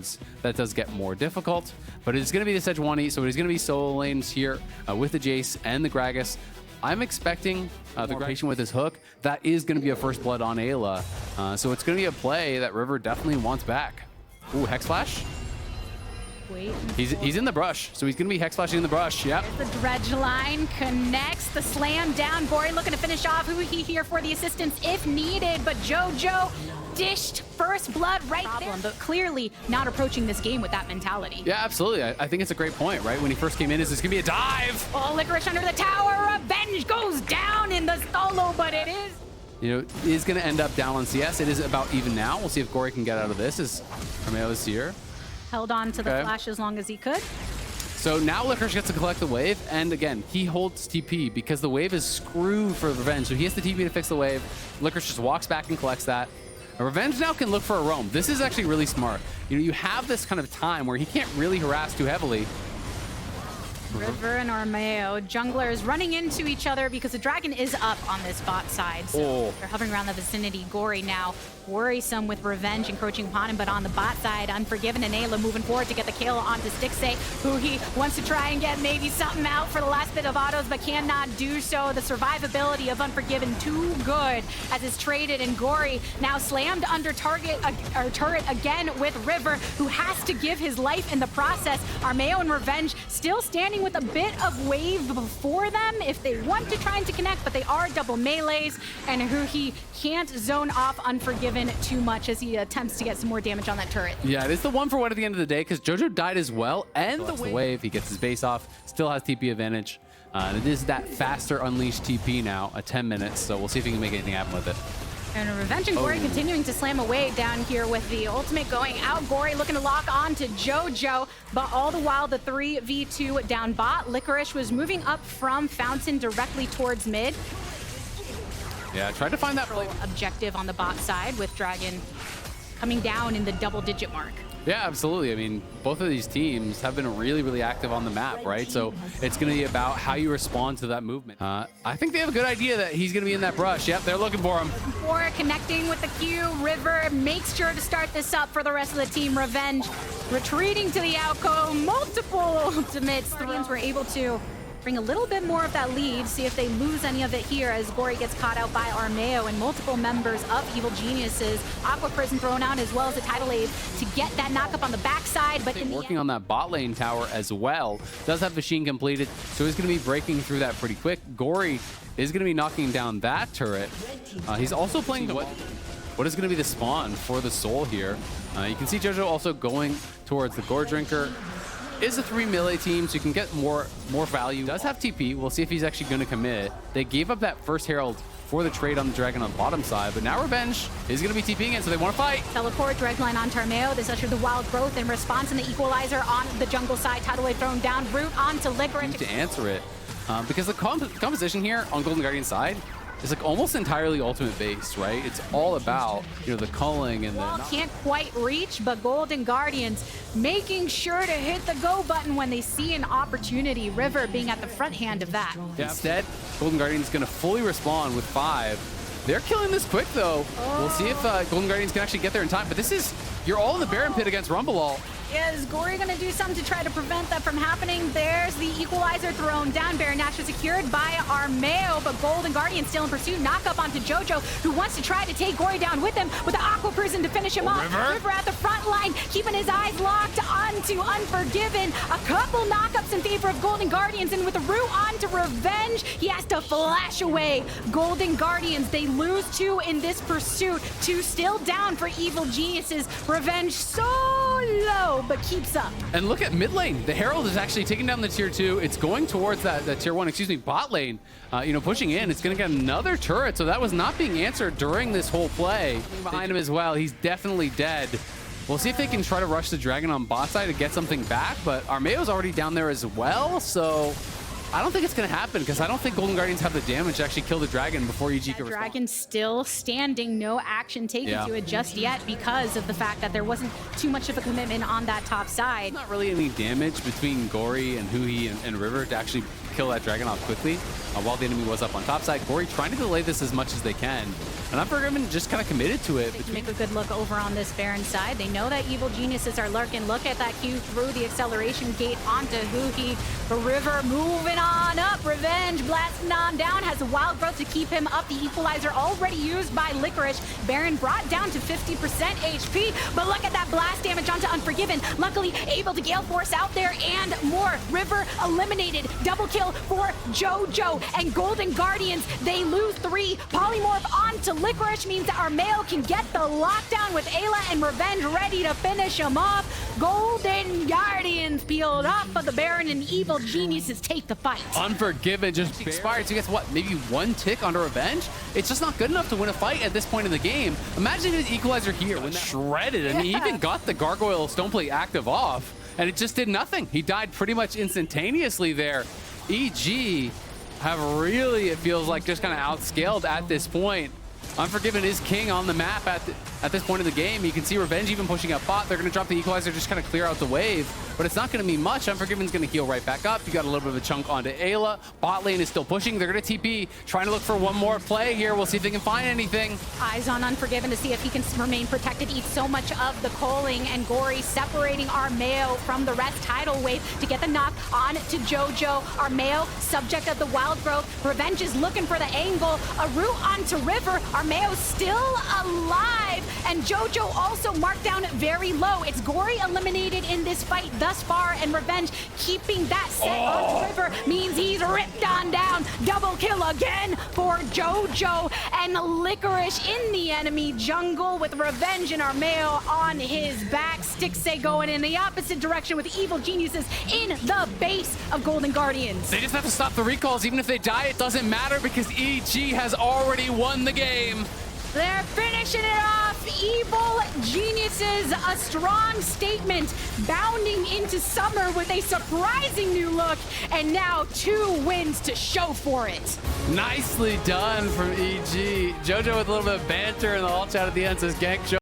that does get more difficult, but it's going to be the Sejuani, so he's going to be solo lanes here with the Jace and the Gragas. I'm expecting the patient with his hook. That is going to be a first blood on Ayla, so it's going to be a play that River definitely wants back. Ooh, Hex Flash. Wait. He's in the brush, so he's going to be Hex Flashing in the brush. Yep. There's the dredge line connects the slam down. Gory looking to finish off. Who he here for the assistance if needed, but JoJo dished first blood right there. But clearly not approaching this game with that mentality. Yeah, absolutely. I think it's a great point, right? When he first came in, is this going to be a dive? Oh, Licorice under the tower. Revenge goes down in the solo, but it is. You know, is going to end up down on CS. It is about even now. We'll see if Gory can get out of this as Armeo is here. Held on to the flash as long as he could. So now Licorice gets to collect the wave, and again, he holds TP because the wave is screwed for Revenge, so he has the TP to fix the wave. Licorice just walks back and collects that. And Revenge now can look for a roam. This is actually really smart. You know, you have this kind of time where he can't really harass too heavily. River and Armeo, junglers running into each other because the dragon is up on this bot side. So they're hovering around the vicinity. Gory now worrisome with Revenge encroaching upon him, but on the bot side, Unforgiven and Ayla moving forward to get the kill onto Stixxay, who he wants to try and get maybe something out for the last bit of autos, but cannot do so. The survivability of Unforgiven too good as it's traded, and Gory now slammed under turret again with River, who has to give his life in the process. Armeo and Revenge still standing with a bit of wave before them if they want to try and to connect, but they are double melees, and who he can't zone off Unforgiven too much as he attempts to get some more damage on that turret. Yeah, it is the 1-for-1 at the end of the day because JoJo died as well, and the wave. He gets his base off, still has TP advantage. And it is that faster unleashed TP now at 10 minutes, so we'll see if he can make anything happen with it. And Revenge and Gory continuing to slam away down here with the ultimate going out. Gory looking to lock on to JoJo, but all the while the 3v2 down bot. Licorice was moving up from Fountain directly towards mid. Yeah, tried to find that objective on the bot side with Dragon coming down in the double-digit mark. Yeah, absolutely. I mean, both of these teams have been really, really active on the map, right? So it's going to be about how you respond to that movement. I think they have a good idea that he's going to be in that brush. Yep, they're looking for him. Before connecting with the Q, River makes sure to start this up for the rest of the team. Revenge retreating to the outgo. Multiple ultimates. Guardians were able to bring a little bit more of that lead, see if they lose any of it here as Gory gets caught out by Armeo and multiple members of Evil Geniuses. Aqua Prison thrown out as well as a tidal wave to get that knockup on the backside. But working on that bot lane tower as well. Does have machine completed, so he's going to be breaking through that pretty quick. Gory is going to be knocking down that turret. He's also playing what is going to be the spawn for the Soul here. You can see JoJo also going towards the Gore Drinker. Is a 3 melee team, so you can get more value. Does have TP. We'll see if he's actually going to commit. They gave up that first Herald for the trade on the Dragon on the bottom side, but now Revenge is going to be TPing it, so they want to fight. Teleport, Dredge line on Armeo. This ushered the wild growth in response, and the Equalizer on the jungle side. Tidal wave thrown down. Root onto Licorice. To answer it, because the composition here on Golden Guardian side is like almost entirely ultimate based, right? It's all about, you know, the culling and the... Can't quite reach, but Golden Guardians making sure to hit the go button when they see an opportunity. River being at the front hand of that. Yeah. Instead, Golden Guardians gonna fully respond with 5. They're killing this quick though. We'll see if Golden Guardians can actually get there in time, but this is, you're all in the Baron pit against Rumble. Is Gory gonna do something to try to prevent that from happening? There's the Equalizer thrown down. Baron naturally secured by Armeo, but Golden Guardian still in pursuit. Knock up onto JoJo, who wants to try to take Gory down with him with the Aqua Prison to finish him off. River at the front line, keeping his eyes locked onto Unforgiven. A couple knockups in favor of Golden Guardians, and with the root onto Revenge, he has to flash away. Golden Guardians, they lose 2 in this pursuit. 2 still down for Evil Geniuses. Revenge so low, but keeps up. And look at mid lane. The Herald is actually taking down the tier 2. It's going towards that tier 1, bot lane. You know, pushing in. It's going to get another turret. So that was not being answered during this whole play. Behind him as well. He's definitely dead. We'll see if they can try to rush the Dragon on bot side to get something back. But Armeo's already down there as well. So I don't think it's going to happen because I don't think Golden Guardians have the damage to actually kill the Dragon before EG can respond. Dragon still standing, no action taken to it just yet because of the fact that there wasn't too much of a commitment on that top side. Not really any damage between Gory and Huhi and River to actually kill that dragon off quickly while the enemy was up on top side. Gory trying to delay this as much as they can. And Unforgiven just kind of committed to it. They can make a good look over on this Baron side. They know that evil geniuses are lurking. Look at that Q through the acceleration gate onto Huhi. The River moving on up. Revenge blasting on down. Has a wild growth to keep him up. The equalizer already used by Licorice. Baron brought down to 50% HP. But look at that blast damage onto Unforgiven. Luckily able to Gale Force out there and more. River eliminated. Double kill for JoJo. And Golden Guardians, they lose 3. Polymorph onto Licorice means that Armeo can get the lockdown with Ayla and Revenge ready to finish him off. Golden Guardians peeled off, but the Baron and Evil Geniuses take the fight. Unforgiven just expired. So guess what? Maybe 1 tick onto Revenge? It's just not good enough to win a fight at this point in the game. Imagine his equalizer here when shredded. I mean, he even got the Gargoyle Stoneplate active off, and it just did nothing. He died pretty much instantaneously there. EG have really, it feels like, just kind of outscaled at this point. Unforgiven is king on the map at this point of the game. You can see Revenge even pushing up bot. They're going to drop the equalizer, just kind of clear out the wave, but it's not going to be much. Unforgiven's going to heal right back up. You got a little bit of a chunk onto Ayla. Bot lane is still pushing. They're going to TP, trying to look for one more play here. We'll see if they can find anything. Eyes on Unforgiven to see if he can remain protected, eat so much of the culling, and Gory separating Armeo from the rest. Tidal Wave to get the knock on to JoJo. Armeo, subject of the wild growth. Revenge is looking for the angle. A route onto River. Armeo still alive, and JoJo also marked down very low. It's Gory eliminated in this fight thus far, and Revenge keeping that set on River means he's ripped on down. Double kill again for JoJo, and Licorice in the enemy jungle with Revenge and Armeo on his back. Stixxay going in the opposite direction with Evil Geniuses in the base of Golden Guardians. They just have to stop the recalls. Even if they die, it doesn't matter because EG has already won the game. They're finishing it off. Evil Geniuses, a strong statement, bounding into summer with a surprising new look, and now 2 wins to show for it. Nicely done from EG. JoJo with a little bit of banter in the alt chat at the end says, gank